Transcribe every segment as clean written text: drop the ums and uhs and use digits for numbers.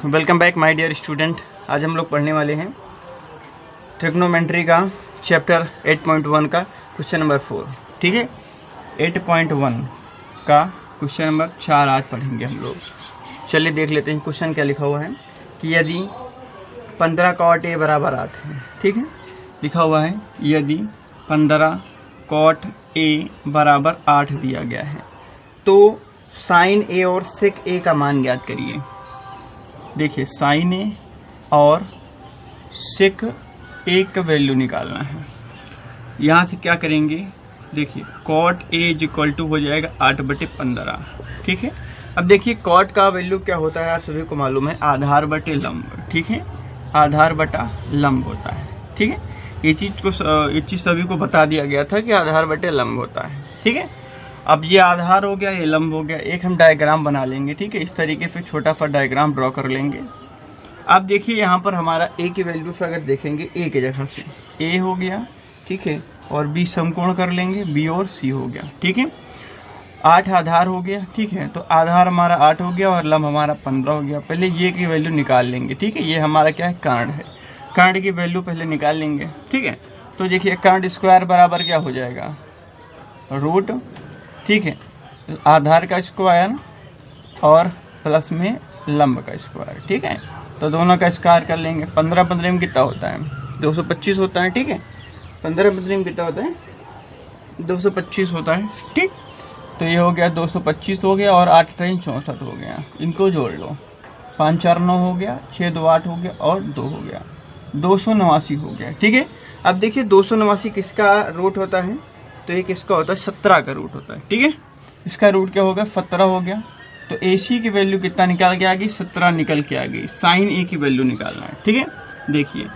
Welcome back my dear student. आज हम लोग पढ़ने वाले हैं ट्रिग्नोमेट्री का चैप्टर 8.1 का क्वेश्चन नंबर 4। ठीक है, 8.1 का क्वेश्चन नंबर 4 आज पढ़ेंगे हम लोग। चलिए देख लेते हैं क्वेश्चन क्या लिखा हुआ है कि यदि 15 cot a बराबर 8 है। ठीक है, लिखा हुआ है यदि 15 cot a बराबर 8 दिया गया है तो साइन a और सेक a का मान ज्ञात करिए। देखिए साइन ए और सेक ए का वैल्यू निकालना है। यहाँ से क्या करेंगे, देखिए cot A is equal to हो जाएगा 8/15। ठीक है, अब देखिए कॉट का वैल्यू क्या होता है आप सभी को मालूम है, आधार बटे लंब। ठीक है, आधार बटा लंब होता है। ठीक है, ये चीज़ सभी को बता दिया गया था कि आधार बटे लंब होता है। ठीक है, अब ये आधार हो गया, ये लंब हो गया। एक हम डायग्राम बना लेंगे। ठीक है, इस तरीके से छोटा सा डायग्राम ड्रॉ कर लेंगे। अब देखिए यहाँ पर हमारा ए की वैल्यू से अगर देखेंगे, ए की जगह से ए हो गया। ठीक है, और बी समकोण कर लेंगे, बी और सी हो गया। ठीक है, 8 आधार हो गया। ठीक है, तो आधार हमारा 8 हो गया और लंब हमारा 15 हो गया। पहले ये की वैल्यू निकाल लेंगे। ठीक है, ये हमारा क्या है, कर्ण है। कर्ण की वैल्यू पहले निकाल लेंगे। ठीक है, तो देखिए कर्ण स्क्वायर बराबर क्या हो जाएगा, रूट। ठीक है, आधार का स्क्वायर और प्लस में लंब का स्क्वायर। ठीक है, तो दोनों का स्क्वायर कर लेंगे। 15 में कितना होता है, 225 होता है। ठीक है, 15 में कितना होता है, 225 होता है। ठीक, तो ये हो गया 225 हो गया और 8 3 64 हो गया। इनको जोड़ लो, 5 4 9 हो गया, 6 2 8 हो गया और 2 हो गया, 289 हो गया। ठीक है, अब देखिए 289 किसका रूट होता है, तो ये किसका होता है, 17 का रूट होता है। ठीक है, इसका रूट क्या होगा, 17 हो गया। तो AC की वैल्यू कितना निकाल के आ गई, 17 निकल के आ गई। साइन A की वैल्यू निकालना है। ठीक है, देखिए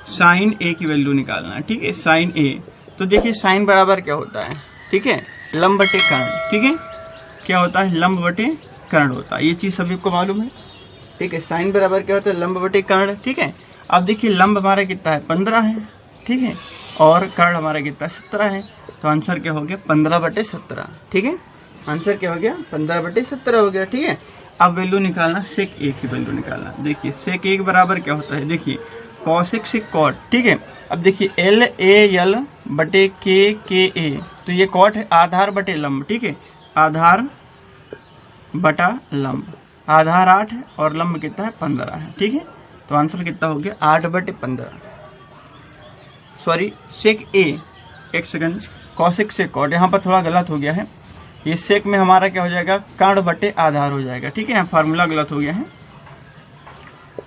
साइन A की वैल्यू निकालना है। ठीक है, साइन A, तो देखिए साइन बराबर क्या होता है, ठीक है, लंब बटे कर्ण। ठीक है, क्या होता है, लंब बटे कर्ण होता है। ये चीज़ सभी को मालूम है। ठीक है, साइन बराबर क्या होता है, लंब बटे कर्ण। ठीक है, अब देखिए लंब हमारा कितना है, 15 है। ठीक है, और कर्ण हमारा कितना 17 है। तो आंसर क्या हो गया, 15/17। ठीक है, आंसर क्या हो गया, 15/17 हो गया। ठीक है, अब वैल्यू निकालना, सेक ए की वैल्यू निकालना। देखिए सेक ए बराबर क्या होता है, देखिए कॉसेक से कॉट। ठीक है, अब देखिए LAL बटे KA, तो ये कॉट है, आधार बटे लंब। ठीक है, आधार बटा लंब, आधार 8 है और लंब कितना है, 15 है। ठीक है, तो आंसर कितना हो गया, 8/15। सॉरी, सेक ए, एक सेकंड, कॉसेक से कॉट, यहाँ पर थोड़ा गलत हो गया है। ये सेक में हमारा क्या हो जाएगा, कर्ण बटे आधार हो जाएगा। ठीक है, यहाँ फार्मूला गलत हो गया है,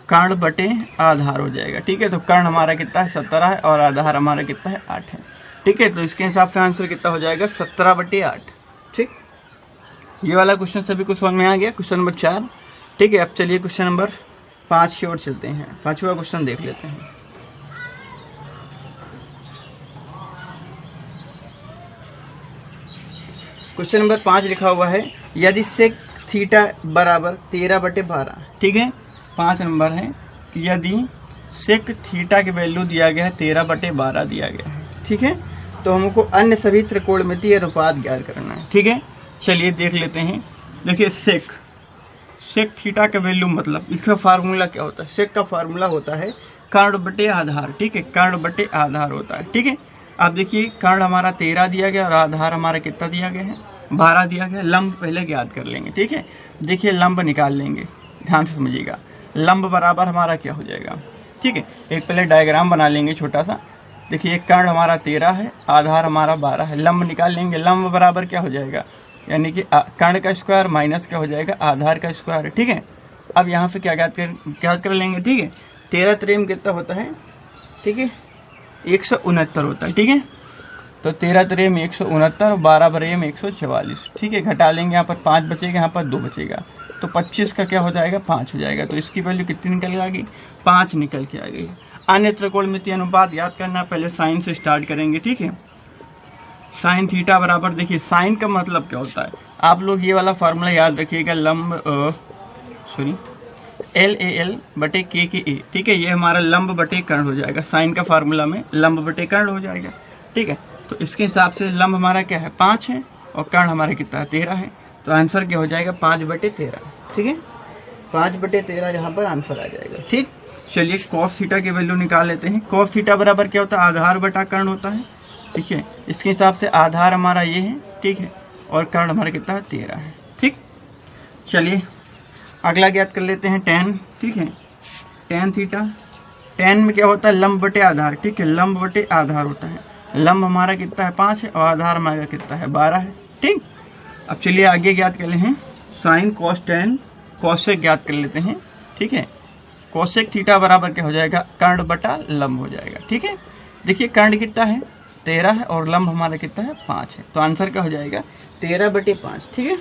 कर्ण बटे आधार हो जाएगा। ठीक है, तो कर्ण हमारा कितना है, 17 है और आधार हमारा कितना है, 8 है। ठीक है, तो इसके हिसाब से आंसर कितना हो जाएगा, 17/8। ठीक, ये वाला क्वेश्चन सभी को समझ में आ गया, क्वेश्चन नंबर 4। ठीक है, अब चलिए क्वेश्चन नंबर 5 की ओर चलते हैं। 5वां क्वेश्चन देख लेते हैं। क्वेश्चन नंबर 5 लिखा हुआ है, यदि सेक थीटा बराबर 13/12। ठीक है, 5 नंबर है कि यदि सेक थीटा की वैल्यू दिया गया है 13/12 दिया गया है। ठीक है, तो हमको अन्य सभी त्रिकोणमितीय अनुपात ज्ञात करना है। ठीक है, चलिए देख लेते हैं। देखिए सेक थीटा का वैल्यू, मतलब इसका फार्मूला क्या होता है, सेक का फार्मूला होता है कर्ण बटे आधार। ठीक है, कर्ण बटे आधार होता है। ठीक है, अब देखिए कर्ण हमारा 13 दिया गया और आधार हमारा कितना दिया गया है, 12 दिया गया। लंब पहले ज्ञात कर लेंगे। ठीक है, देखिए लंब निकाल लेंगे, ध्यान से समझिएगा। लंब बराबर हमारा क्या हो जाएगा, ठीक है, एक पहले डायग्राम बना लेंगे छोटा सा। देखिए कर्ण हमारा 13 है, आधार हमारा 12 है। लंब निकाल लेंगे, लंब बराबर क्या हो जाएगा, यानी कि कर्ण का स्क्वायर माइनस क्या हो जाएगा, आधार का स्क्वायर। ठीक है, अब यहाँ से क्या ज्ञात कर लेंगे। ठीक है, 13 3 कितना होता है, ठीक है, 169 होता है। ठीक है, तो 13 3 में 169, 12 बरे में 144। ठीक है, घटा लेंगे, यहाँ पर 5 बचेगा, यहाँ पर 2 बचेगा, तो 25 का क्या हो जाएगा, 5 हो जाएगा। तो इसकी वैल्यू कितनी निकल के आ गई, 5 निकल के आ गई। अन्य त्रिकोणमितीय अनुपात याद करना, पहले साइन से स्टार्ट करेंगे। ठीक है, साइन थीटा बराबर, देखिए साइन का मतलब क्या होता है, आप लोग ये वाला फार्मूला याद रखिएगा, लंब LAL बटे KA। ठीक है, ये हमारा लंब बटे कर्ण हो जाएगा। साइन का फार्मूला में लंब बटे कर्ण हो जाएगा। ठीक है, तो इसके हिसाब से लंब हमारा क्या है, 5 है और कर्ण हमारा कितना है, 13 है। तो आंसर क्या हो जाएगा, 5/13। ठीक है, 5/13 यहाँ पर आंसर आ जाएगा। ठीक, चलिए कॉस थीटा की वैल्यू निकाल लेते हैं। कॉस थीटा बराबर क्या होता है, आधार बटा कर्ण होता है। ठीक है, इसके हिसाब से आधार हमारा ये है, ठीक है, और कर्ण हमारा कितना है, 13 है। ठीक, चलिए अगला ज्ञात कर लेते हैं tan। ठीक है, tan थीटा, tan में क्या होता है, लंब बटे आधार। ठीक है, लंब बटे आधार होता है। लंब हमारा कितना है, 5 है, और आधार हमारा कितना है, 12 है। ठीक, अब चलिए आगे ज्ञात कर ले हैं साइन कॉस tan कॉसेक ज्ञात कर लेते हैं। ठीक है, कॉसेक थीटा बराबर क्या हो जाएगा, कर्ण बटा लंब हो जाएगा। ठीक है, देखिए कर्ण कितना है, 13 है, और लंब हमारा कितना है, 5 है। तो आंसर क्या हो जाएगा, 13/5। ठीक है,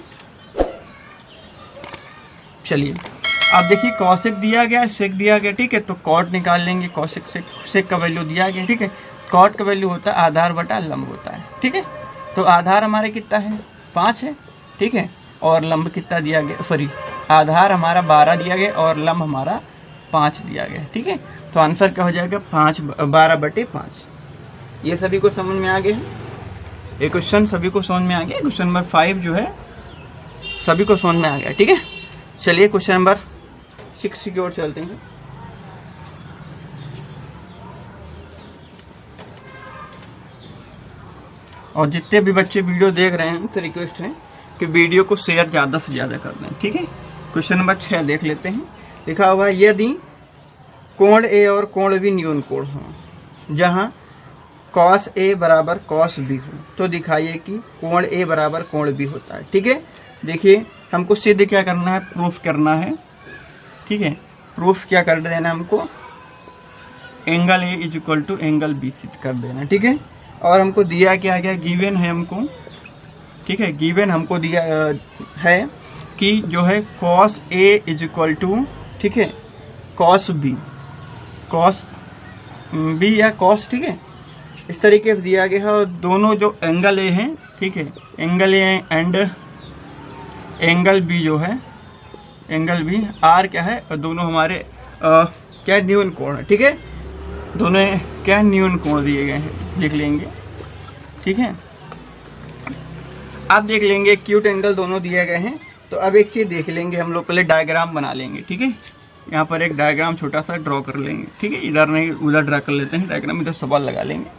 चलिए अब देखिए कॉसेक दिया गया, सेक दिया गया। ठीक है, तो कॉट निकाल लेंगे। कॉसेक सेक का वैल्यू दिया गया। ठीक है, कॉट का वैल्यू होता है आधार बटा लंब होता है। ठीक है, तो आधार हमारे कितना है, 5 है। ठीक है, और लंब कितना दिया गया, सॉरी आधार हमारा 12 दिया गया और लंब हमारा 5 दिया गया। ठीक है, तो आंसर क्या हो जाएगा, 12/5। ये सभी को समझ में आ गया है, ये क्वेश्चन सभी को समझ में आ गया। क्वेश्चन नंबर 5 जो है सभी को समझ में आ गया। ठीक है, चलिए क्वेश्चन नंबर 6 की ओर चलते हैं। और जितने भी बच्चे वीडियो देख रहे हैं तो रिक्वेस्ट है कि वीडियो को शेयर ज़्यादा से ज़्यादा कर दें। ठीक है, क्वेश्चन नंबर 6 देख लेते हैं। लिखा हुआ है यदि कोण ए और कोण बी न्यून कोण हो, जहाँ कॉस ए बराबर कॉस बी हो, तो दिखाइए कि कोण ए बराबर कोण बी होता है। ठीक है, देखिए हमको सिद्ध क्या करना है, प्रूफ करना है। ठीक है, प्रूफ क्या कर देना हमको, angle A is equal to angle B सिद्ध कर देना। ठीक है, और हमको दिया क्या गया, गिवन है हमको। ठीक है, गिवन हमको दिया है कि जो है cos A is equal to, ठीक है, कॉस बी या कॉस, ठीक है, इस तरीके से दिया गया है। और दोनों जो एंगल ए हैं, ठीक है, angle A and angle B जो है, एंगल बी आर क्या है, और दोनों हमारे क्या न्यून कोण है। ठीक है, दोनों क्या न्यून कोण दिए गए हैं, लिख लेंगे। ठीक है, आप देख लेंगे एक्यूट एंगल दोनों दिए गए हैं। तो अब एक चीज़ देख लेंगे हम लोग, पहले डायग्राम बना लेंगे। ठीक है, यहाँ पर एक डायग्राम छोटा सा ड्रॉ कर लेंगे। ठीक है, इधर नहीं उधर ड्रा कर लेते हैं डायग्राम, इधर सवाल लगा लेंगे।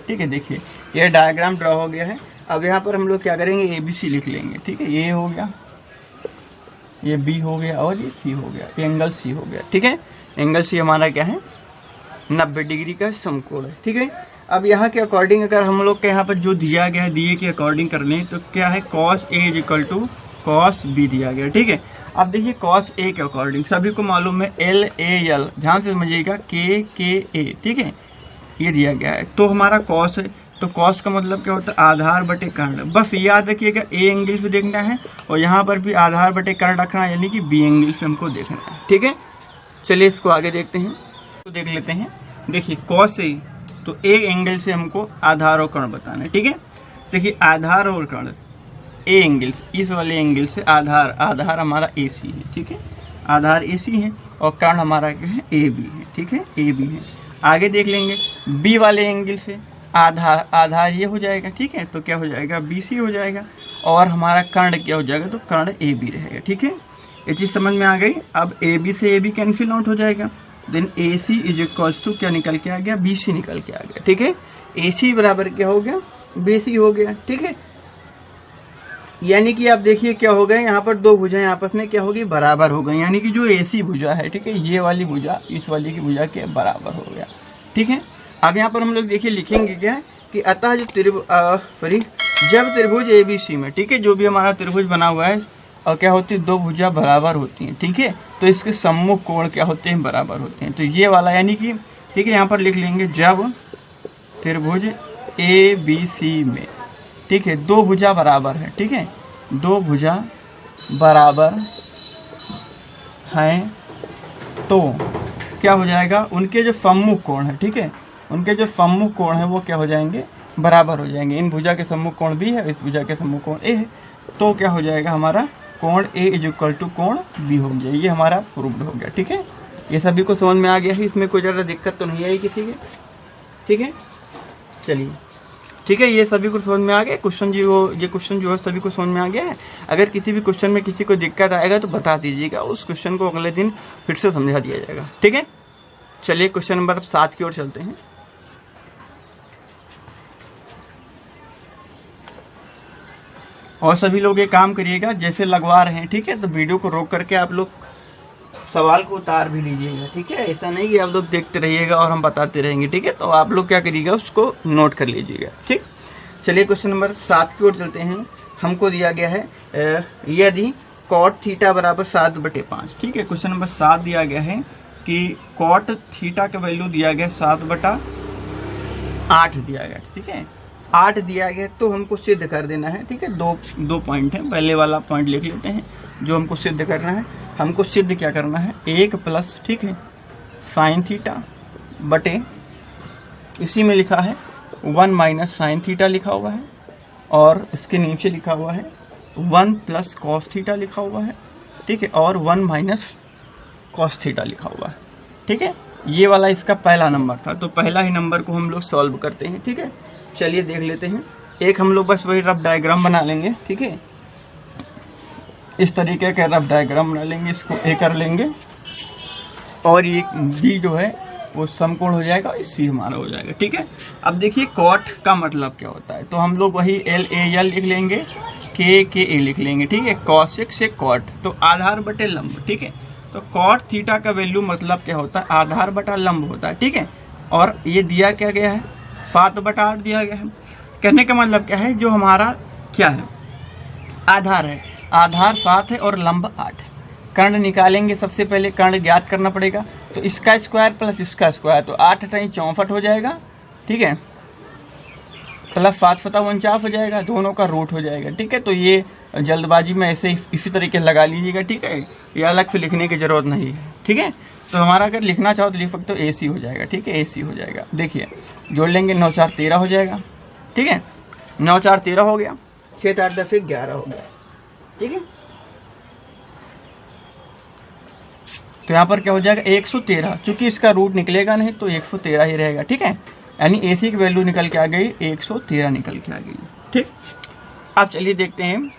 ठीक है, देखिए ये डायग्राम ड्रॉ हो गया है। अब यहाँ पर हम लोग क्या करेंगे, ABC लिख लेंगे। ठीक है, ये हो गया, ये B हो गया, और ये C हो गया, ये एंगल C हो गया। ठीक है, एंगल C हमारा क्या है, 90 डिग्री का समकोण है। ठीक है, अब यहाँ के अकॉर्डिंग अगर हम लोग के यहाँ पर जो दिया गया है, दिए के अकॉर्डिंग कर लें तो क्या है, cos A is equal to cos B दिया गया। ठीक है, अब देखिए कॉस ए के अकॉर्डिंग सभी को मालूम है LAL, ध्यान से समझिएगा, KKA। ठीक है, ये दिया गया है। तो हमारा कॉस है, तो कॉस का मतलब क्या होता है, आधार बटे कर्ण। बस याद रखिएगा ए एंगल से देखना है, और यहाँ पर भी आधार बटे कर्ण रखना है, यानी कि B एंगल से हमको देखना है। ठीक है, चलिए इसको आगे देखते हैं, तो देख लेते हैं। देखिए कॉस ए, तो ए एंगल से हमको आधार और कर्ण बताना है। ठीक है, देखिए आधार और कर्ण ए एंगल से, इस वाले एंगल से आधार हमारा AC है। ठीक है, आधार AC है, और कर्ण हमारा क्या है, AB है। ठीक है, AB है। आगे देख लेंगे B वाले एंगल से आधार ये हो जाएगा। ठीक है, तो क्या हो जाएगा, BC हो जाएगा, और हमारा कर्ण क्या हो जाएगा, तो कर्ण AB रहेगा। ठीक है, ये चीज़ समझ में आ गई। अब AB से AB कैंसिल आउट हो जाएगा, then AC is equals to क्या निकल के आ गया, BC निकल के आ गया। ठीक है, AC बराबर क्या हो गया, BC हो गया। ठीक है, यानी कि आप देखिए क्या हो गया, यहाँ पर दो भुजाएं आपस में क्या होगी, बराबर हो गई। यानी कि जो AC भुजा है, ठीक है, ये वाली भुजा इस वाली की भुजा के बराबर हो गया। ठीक है, अब यहाँ पर हम लोग देखिए लिखेंगे क्या कि अतः जो जब त्रिभुज ABC में, ठीक है, जो भी हमारा त्रिभुज बना हुआ है, और क्या होती है, दो भुजा बराबर होती हैं। ठीक है, तो इसके सम्मुख कोण क्या होते हैं, बराबर होते हैं। तो ये वाला यानी कि, ठीक है, यहाँ पर लिख लेंगे जब त्रिभुज ABC में, ठीक है, दो भुजा बराबर है। ठीक है, दो भुजा बराबर हैं, तो क्या हो जाएगा, उनके जो सम्मुख कोण है, ठीक है, उनके जो सम्मुख कोण है वो क्या हो जाएंगे, बराबर हो जाएंगे। इन भुजा के सम्मुख कोण B है, इस भुजा के सम्मुख कोण A है, तो क्या हो जाएगा, हमारा कोण A इज इक्वल टू कोण B हो गया। ये हमारा प्रूव्ड हो गया। ठीक है, ये सभी को समझ में आ गया है, इसमें कोई ज़्यादा दिक्कत तो नहीं आई किसी के। ठीक है, चलिए ठीक है, ये सभी को समझ में आ गया क्वेश्चन ये क्वेश्चन जो है सभी को समझ में आ गया है। अगर किसी भी क्वेश्चन में किसी को दिक्कत आएगा तो बता दीजिएगा, उस क्वेश्चन को अगले दिन फिर से समझा दिया जाएगा। ठीक है, चलिए क्वेश्चन नंबर 7 की ओर चलते हैं। और सभी लोग ये काम करिएगा जैसे लगवा रहे हैं, ठीक है, तो वीडियो को रोक करके आप लोग सवाल को उतार भी लीजिएगा। ठीक है, ऐसा नहीं कि आप लोग देखते रहिएगा और हम बताते रहेंगे। ठीक है, तो आप लोग क्या करिएगा उसको नोट कर लीजिएगा। ठीक, चलिए क्वेश्चन नंबर 7 की ओर चलते हैं। हमको दिया गया है यदि कॉट थीटा बराबर 7/5। ठीक है, क्वेश्चन नंबर 7 दिया गया है कि कॉट थीटा का वैल्यू दिया गया 7/8 दिया गया। ठीक है, 8 दिया गया तो हमको सिद्ध कर देना है। ठीक है, दो पॉइंट है, पहले वाला पॉइंट लिख लेते हैं जो हमको सिद्ध करना है। हमको सिद्ध क्या करना है, 1 प्लस, ठीक है, साइन थीटा बटे, इसी में लिखा है 1 माइनस साइन थीटा लिखा हुआ है, और इसके नीचे लिखा हुआ है 1 प्लस कॉस थीटा लिखा हुआ है। ठीक है, और 1 माइनस कॉस थीटा लिखा हुआ है। ठीक है, ये वाला इसका पहला नंबर था, तो पहला ही नंबर को हम लोग सॉल्व करते हैं। ठीक है, चलिए देख लेते हैं। एक हम लोग बस वही रफ डायग्राम बना लेंगे। ठीक है, इस तरीके का रफ डायग्राम बना लेंगे, इसको ए कर लेंगे, और ये बी जो है वो समकोण हो जाएगा, और सी हमारा हो जाएगा। ठीक है, अब देखिए कॉट का मतलब क्या होता है, तो हम लोग वही एल ए एल लिख लेंगे, के ए लिख लेंगे। ठीक है, कॉसेक से कॉट, तो आधार बटे लंब। ठीक है, तो कॉट थीटा का वैल्यू मतलब क्या होता है, आधार बटा लंब होता है। ठीक है, और ये दिया क्या गया है, 7/8 दिया गया है। कहने का मतलब क्या है, जो हमारा क्या है, आधार है, आधार 7 है और लंब 8 है। कर्ण निकालेंगे, सबसे पहले कर्ण ज्ञात करना पड़ेगा, तो इसका स्क्वायर प्लस इसका स्क्वायर, तो 8 × 64 हो जाएगा। ठीक है, प्लस 7 × 49 हो जाएगा, दोनों का रूट हो जाएगा। ठीक है, तो ये जल्दबाजी में ऐसे इसी तरीके लगा लीजिएगा। ठीक है, ये अलग से लिखने की जरूरत नहीं है। ठीक है, तो हमारा अगर लिखना चाहो तो लिख सकते हो AC हो जाएगा। ठीक है, AC हो जाएगा। देखिए जोड़ लेंगे, 9 × 4 = 13 हो जाएगा। ठीक है, 9 × 4 = 13 हो गया, 6 × 8 = 10 = 11 हो गया। ठीक है, तो यहाँ पर क्या हो जाएगा, 113, चूंकि इसका रूट निकलेगा नहीं तो 113 ही रहेगा। ठीक है, यानी AC की वैल्यू निकल के आ गई, 113 निकल के आ गई। ठीक, अब चलिए देखते हैं।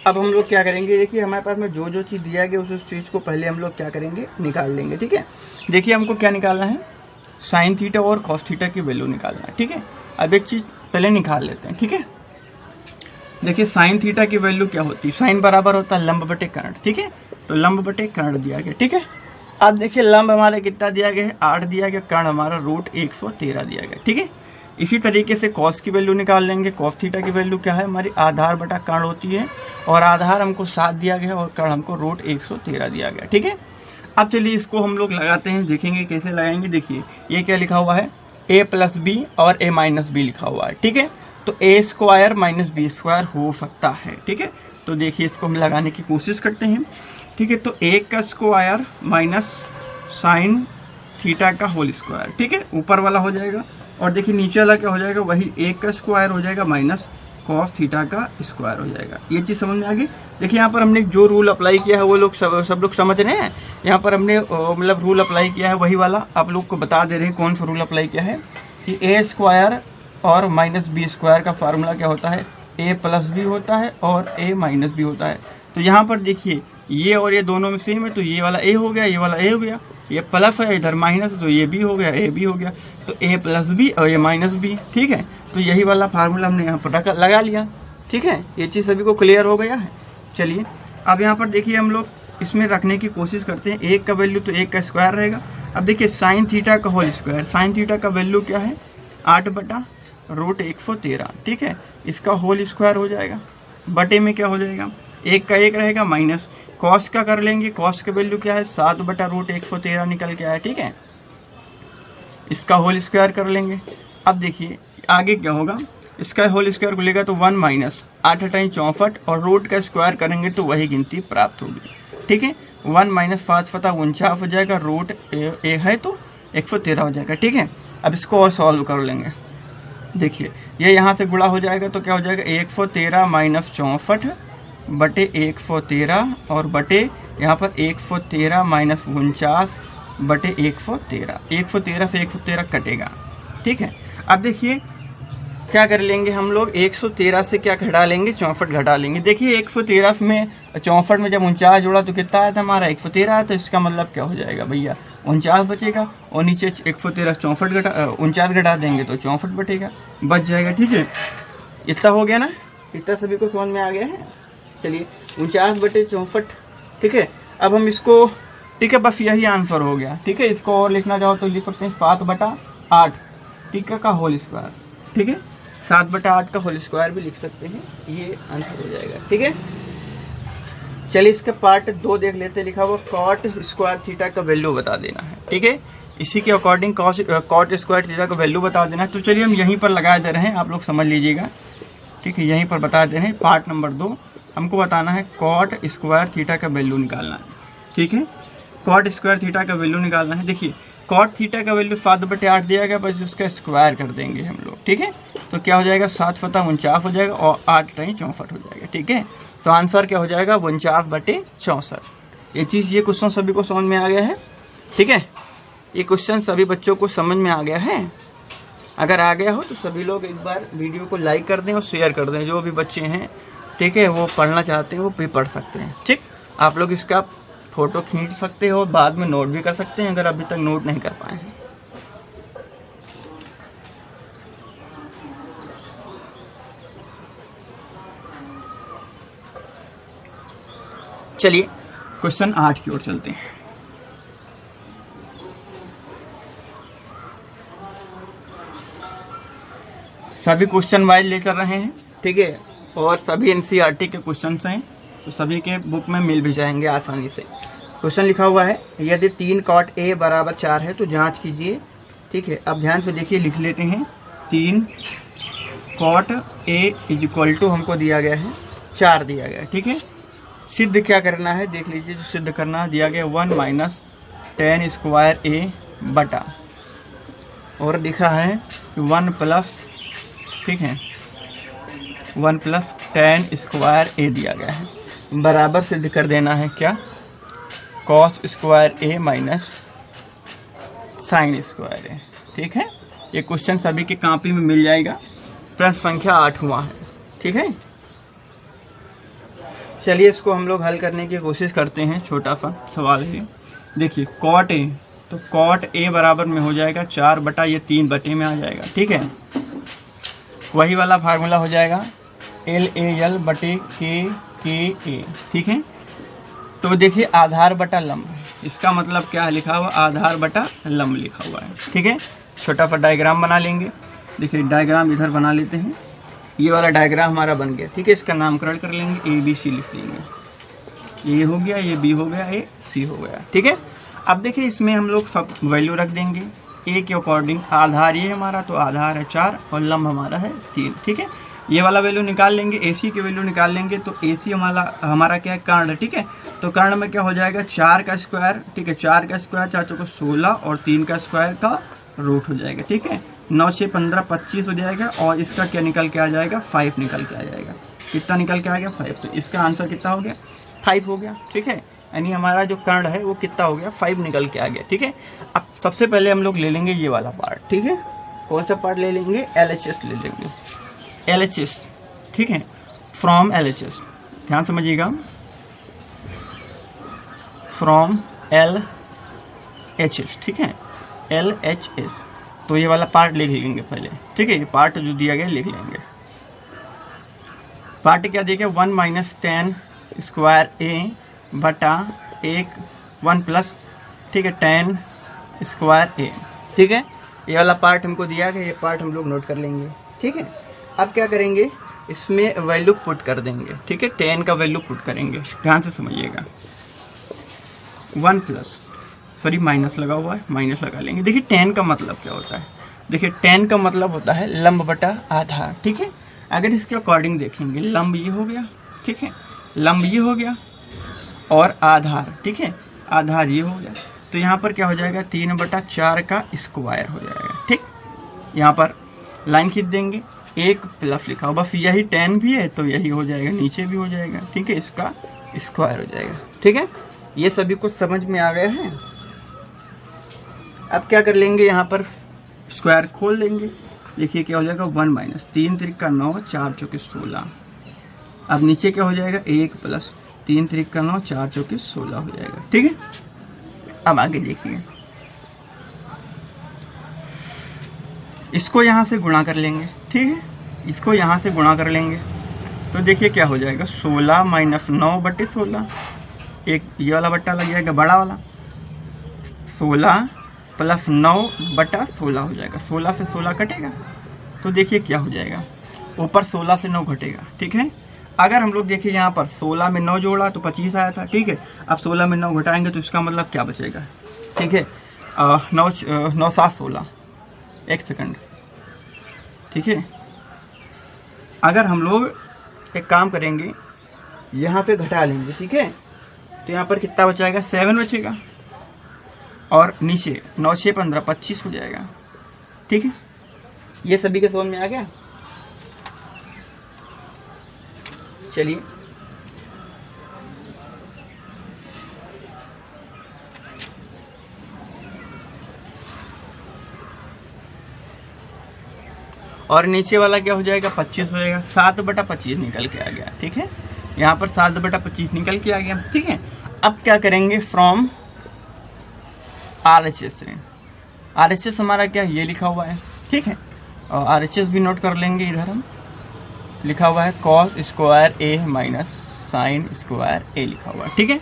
अब हम लोग क्या करेंगे, देखिए हमारे पास में जो चीज़ दिया गया उस चीज़ को पहले हम लोग क्या करेंगे, निकाल लेंगे। ठीक है, देखिए हमको क्या निकालना है, साइन थीटा और कॉस थीटा की वैल्यू निकालना है। ठीक है, अब एक चीज़ पहले निकाल लेते हैं। ठीक है, देखिए साइन थीटा की वैल्यू क्या होती है, साइन बराबर होता है लंब बटे कर्ण। ठीक है, तो लंब बटे कर्ण दिया गया। ठीक है, अब देखिए लंब हमारा कितना दिया गया है, 8 दिया गया, कर्ण हमारा √113 दिया गया। ठीक है, इसी तरीके से कॉस की वैल्यू निकाल लेंगे। कॉस थीटा की वैल्यू क्या है, हमारी आधार बटा कर्ण होती है, और आधार हमको 7 दिया गया और कर्ण हमको √113 दिया गया। ठीक है, अब चलिए इसको हम लोग लगाते हैं, देखेंगे कैसे लगाएंगे। देखिए ये क्या लिखा हुआ है, a + b और a - b लिखा हुआ है। ठीक है, तो a² - b² हो सकता है। ठीक है, तो देखिए इसको हम लगाने की कोशिश करते हैं। ठीक है, तो 1 का स्क्वायर माइनस साइन थीटा का होल स्क्वायर। ठीक है, ऊपर वाला हो जाएगा, और देखिए नीचे वाला क्या हो जाएगा, वही 1 का स्क्वायर हो जाएगा माइनस कॉस थीटा का स्क्वायर हो जाएगा। ये चीज़ समझ में आ गई। देखिए यहाँ पर हमने जो रूल अप्लाई किया है वो लोग सब लोग समझ रहे हैं। यहाँ पर हमने मतलब रूल अप्लाई किया है वही वाला आप लोग को बता दे रहे हैं कौन सा रूल अप्लाई किया है, कि a² और -b² का फार्मूला क्या होता है, a + b होता है और a - b होता है। तो यहाँ पर देखिए ये और ये दोनों में सेम है, तो ये वाला a हो गया, ये वाला a हो गया, ये प्लस है इधर माइनस, तो ये b हो गया, a b हो गया, तो a + b और a - b। ठीक है, तो यही वाला फार्मूला हमने यहाँ पर लगा लिया। ठीक है, ये चीज़ सभी को क्लियर हो गया है। चलिए अब यहाँ पर देखिए हम लोग इसमें रखने की कोशिश करते हैं। 1 का वैल्यू तो 1 का स्क्वायर रहेगा। अब देखिए साइन थीटा का होल स्क्वायर, साइन थीटा का वैल्यू क्या है, 8/√113। ठीक है, इसका होल स्क्वायर हो जाएगा, बटे में क्या हो जाएगा, 1 का 1 रहेगा, माइनस कॉस का कर लेंगे, कॉस का वैल्यू क्या है, 7/√113 निकल के आया। ठीक है, इसका होल स्क्वायर कर लेंगे। अब देखिए आगे क्या होगा, इसका होल स्क्वायर खुलेगा तो 1 माइनस 8 × 64 और रूट का स्क्वायर करेंगे तो वही गिनती प्राप्त होगी। ठीक है, 1 माइनस 5 × 49 हो जाएगा, रूट ए है तो 113 हो जाएगा। ठीक है, अब इसको और सॉल्व कर लेंगे। देखिए ये यहाँ से गुणा हो जाएगा तो क्या हो जाएगा, 113 - 64 बटे 113 और बटे यहाँ पर 113 - 49 बटे 113 से 113 कटेगा। ठीक है, अब देखिए क्या कर लेंगे हम लोग 113 से क्या घटा लेंगे 64 घटा लेंगे। देखिए 113 में 64 में जब 49 जोड़ा तो कितना आया था हमारा 113 आया, तो इसका मतलब क्या हो जाएगा भैया 49 बचेगा और नीचे 113 49 घटा देंगे तो 64 बचेगा बच जाएगा। ठीक है, इतना हो गया ना, इतना सभी को समझ में आ गया है। चलिए 49/64। ठीक है, अब हम इसको, ठीक है, बस यही आंसर हो गया। ठीक है, इसको और लिखना चाहो तो लिख सकते हैं 7/8, ठीक है, का होल स्क्वायर। ठीक है, 7/8 का होल स्क्वायर भी लिख सकते हैं, ये आंसर हो जाएगा। ठीक है, चलिए इसका पार्ट 2 देख लेते हैं। लिखा हुआ कॉट स्क्वायर थीटा का वैल्यू बता देना है। ठीक है, इसी के अकॉर्डिंग कॉट स्क्वायर थीटा का वैल्यू बता देना है। तो चलिए हम यहीं पर लगा दे रहे हैं, आप लोग समझ लीजिएगा। ठीक है, यहीं पर बता दे रहे हैं। पार्ट नंबर 2 हमको बताना है कॉट स्क्वायर थीटा का वैल्यू निकालना है। ठीक है, कॉट स्क्वायर थीटा का वैल्यू निकालना है। देखिए कॉट थीटा का वैल्यू 7/8 दिया गया, बस उसका स्क्वायर कर देंगे हम लोग। ठीक है, तो क्या हो जाएगा 7/49 हो जाएगा और 8 टाइम 64 हो जाएगा। ठीक है, तो आंसर क्या हो जाएगा 49/64। ये चीज़, ये क्वेश्चन सभी को समझ में आ गया है। ठीक है, ये क्वेश्चन सभी बच्चों को समझ में आ गया है। अगर आ गया हो तो सभी लोग एक बार वीडियो को लाइक कर दें और शेयर कर दें। जो भी बच्चे हैं, ठीक है, वो पढ़ना चाहते हैं वो भी पढ़ सकते हैं। ठीक, आप लोग इसका फोटो खींच सकते हो, बाद में नोट भी कर सकते हैं अगर अभी तक नोट नहीं कर पाए हैं। चलिए क्वेश्चन 8 की ओर चलते हैं। सभी क्वेश्चन वाइज ले चल रहे हैं। ठीक है, और सभी एनसीईआरटी के क्वेश्चन हैं, तो सभी के बुक में मिल भी जाएंगे आसानी से। क्वेश्चन लिखा हुआ है यदि 3 cot A = 4 है तो जांच कीजिए। ठीक है, अब ध्यान से देखिए, लिख लेते हैं 3 cot A = हमको दिया गया है 4 दिया गया है। ठीक है, सिद्ध क्या करना है देख लीजिए। जो सिद्ध करना दिया गया 1 - tan स्क्वायर A बटा, और लिखा है 1 प्लस, ठीक है, 1 प्लस tan स्क्वायर A दिया गया है, बराबर सिद्ध कर देना है क्या cos square A minus sine square A। ठीक है, ये क्वेश्चन सभी की कॉपी में मिल जाएगा। प्रश्न संख्या 8वां है। ठीक है, चलिए इसको हम लोग हल करने की कोशिश करते हैं। छोटा सा सवाल है, देखिए cot A, तो cot A बराबर में हो जाएगा 4 बटा ये 3 बटे में आ जाएगा। ठीक है, वही वाला फार्मूला हो जाएगा LAL बटे KA। ठीक है, तो देखिए आधार बटा लंब, इसका मतलब क्या है लिखा हुआ आधार बटा लंब लिखा हुआ है। ठीक है, छोटा सा डायग्राम बना लेंगे। देखिए डायग्राम इधर बना लेते हैं, ये वाला डायग्राम हमारा बन गया। ठीक है, इसका नामकरण कर लेंगे, ABC लिख लेंगे। ये हो गया, ये B हो गया, ये C हो गया। ठीक है, अब देखिए इसमें हम लोग सब वैल्यू रख देंगे A के अकॉर्डिंग। आधार ये हमारा, तो आधार है 4 और लंब हमारा है 3। ठीक है, ये वाला वैल्यू निकाल लेंगे, AC की वैल्यू निकाल लेंगे। तो AC हमारा क्या है कर्ण। ठीक है, तो कर्ण में क्या हो जाएगा 4 का स्क्वायर। ठीक है, 4 का स्क्वायर 4 को 16 और 3 का स्क्वायर का रूट हो जाएगा। ठीक है, 9 6 15 25 हो जाएगा, और इसका क्या निकल के आ जाएगा 5 निकल के आ जाएगा। कितना निकल के आ गया 5। तो इसका आंसर कितना हो गया 5 हो गया। ठीक है, यानी हमारा जो कर्ण है वो कितना हो गया 5 निकल के आ गया। ठीक है, अब सबसे पहले हम लोग ले लेंगे ये वाला पार्ट। ठीक है, कौन सा पार्ट ले लेंगे LHS ले लेंगे, LHS। ठीक है, फ्रॉम LHS, ध्यान समझिएगा, फ्रॉम LHS। ठीक है, LHS, तो ये वाला पार्ट लिख लेंगे पहले। ठीक है, ये पार्ट जो दिया गया लिख लेंगे। पार्ट क्या देखिए 1 - tan स्क्वायर A बटा 1 प्लस, ठीक है, tan स्क्वायर A। ठीक है, ये वाला पार्ट हमको दिया गया, ये पार्ट हम लोग नोट कर लेंगे। ठीक है, अब क्या करेंगे इसमें वैल्यू पुट कर देंगे। ठीक है, tan का वैल्यू पुट करेंगे, ध्यान से समझिएगा। 1 प्लस, सॉरी माइनस लगा हुआ है, माइनस लगा लेंगे। देखिए tan का मतलब क्या होता है, देखिए tan का मतलब होता है लंब बटा आधार। ठीक है, अगर इसके अकॉर्डिंग देखेंगे लंब ये हो गया, ठीक है, लंब ये हो गया और आधार, ठीक है, आधार ये हो गया। तो यहाँ पर क्या हो जाएगा 3/4 का स्क्वायर हो जाएगा। ठीक, यहाँ पर लाइन खींच देंगे, 1 प्लस लिखा हो, बस यही tan भी है तो यही हो जाएगा, नीचे भी हो जाएगा। ठीक है, इसका स्क्वायर हो जाएगा। ठीक है, ये सभी कुछ समझ में आ गया है। अब क्या कर लेंगे, यहाँ पर स्क्वायर खोल देंगे। देखिए क्या हो जाएगा 1 माइनस 3 त्रिक 9, 4 चौके 16। अब नीचे क्या हो जाएगा 1 प्लस 3 त्रिक 9, 4 चौके 16 हो जाएगा। ठीक है, अब आगे देखिए, इसको यहाँ से गुणा कर लेंगे। ठीक है, इसको यहाँ से गुणा कर लेंगे तो देखिए क्या हो जाएगा 16 माइनस 9 बटे 16, एक ये वाला बट्टा लग जाएगा बड़ा वाला, 16 प्लस 9 बटा 16 हो जाएगा। 16 से 16 कटेगा तो देखिए क्या हो जाएगा, ऊपर 16 से 9 घटेगा। ठीक है, अगर हम लोग देखिए यहाँ पर 16 में 9 जोड़ा तो 25 आया था। ठीक है, अब 16 में 9 घटाएंगे तो इसका मतलब क्या बचेगा। ठीक है, 9 7 16, एक सेकंड। ठीक है, अगर हम लोग एक काम करेंगे, यहाँ पे घटा लेंगे। ठीक है, तो यहाँ पर कितना बचाएगा 7 बचेगा, और नीचे 9 6 15 25 हो जाएगा। ठीक है, ये सभी के समझ में आ गया। चलिए और नीचे वाला क्या हो जाएगा 25 हो जाएगा। 7 बटा 25 निकल के आ गया। ठीक है, यहाँ पर 7 बटा 25 निकल के आ गया। ठीक है, अब क्या करेंगे, फ्रॉम RHS। RHS हमारा क्या ये लिखा हुआ है। ठीक है, और RHS भी नोट कर लेंगे। इधर हम लिखा हुआ है cos square A minus sine square A लिखा हुआ है। ठीक है,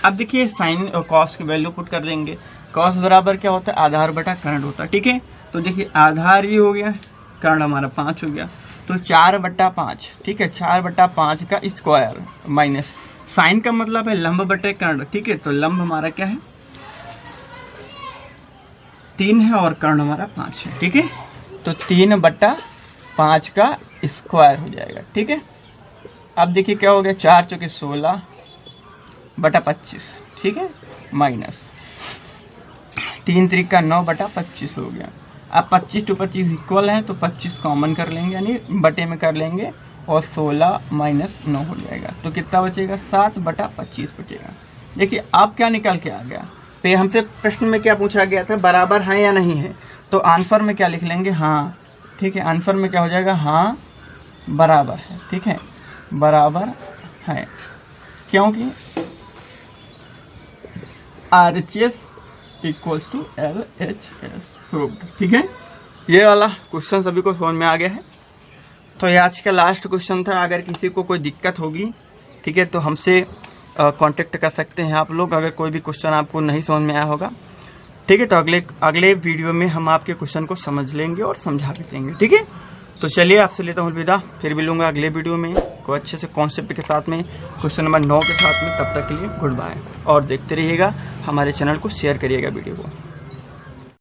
अब देखिए साइन और कॉस की वैल्यू पुट कर देंगे। कॉस बराबर क्या होता है, आधार बटा कर्ण होता है। ठीक है, तो देखिए आधार ये हो गया, कर्ण हमारा 5 हो गया, तो 4 बटा 5। ठीक है, 4 बटा 5 का स्क्वायर माइनस साइन का मतलब है लंब बटे कर्ण। ठीक है, तो लंब हमारा क्या है 3 है और कर्ण हमारा 5 है। ठीक है, तो 3 बटा 5 का स्क्वायर हो जाएगा। ठीक है, अब देखिए क्या हो गया 4 चौके 16 बटा 25। ठीक है, माइनस 3 त्रिक 9 बटा 25 हो गया। अब 25 to 25 इक्वल है तो 25 कॉमन कर लेंगे, यानी बटे में कर लेंगे, और 16 माइनस 9 हो जाएगा। तो कितना बचेगा 7 बटा 25 बचेगा। देखिए अब क्या निकल के आ गया, पे हमसे प्रश्न में क्या पूछा गया था, बराबर है या नहीं है, तो आंसर में क्या लिख लेंगे हाँ। ठीक है, आंसर में क्या हो जाएगा हाँ बराबर है। ठीक है, बराबर है, क्योंकि RHS equals to LHS proved. ठीक है, ये वाला क्वेश्चन सभी को समझ में आ गया है। तो ये आज का लास्ट क्वेश्चन था। अगर किसी को कोई दिक्कत होगी, ठीक है, तो हमसे कांटेक्ट कर सकते हैं आप लोग, अगर कोई भी क्वेश्चन आपको नहीं समझ में आया होगा। ठीक है, तो अगले वीडियो में हम आपके क्वेश्चन को समझ लेंगे और समझा भी देंगे। ठीक है, तो चलिए आपसे लेता हूँ अलविदा, फिर मिलूंगा अगले वीडियो में कोई अच्छे से कॉन्सेप्ट के साथ में, क्वेश्चन नंबर 9 के साथ में। तब तक के लिए गुड बाय, और देखते रहिएगा हमारे चैनल को, शेयर करिएगा वीडियो को।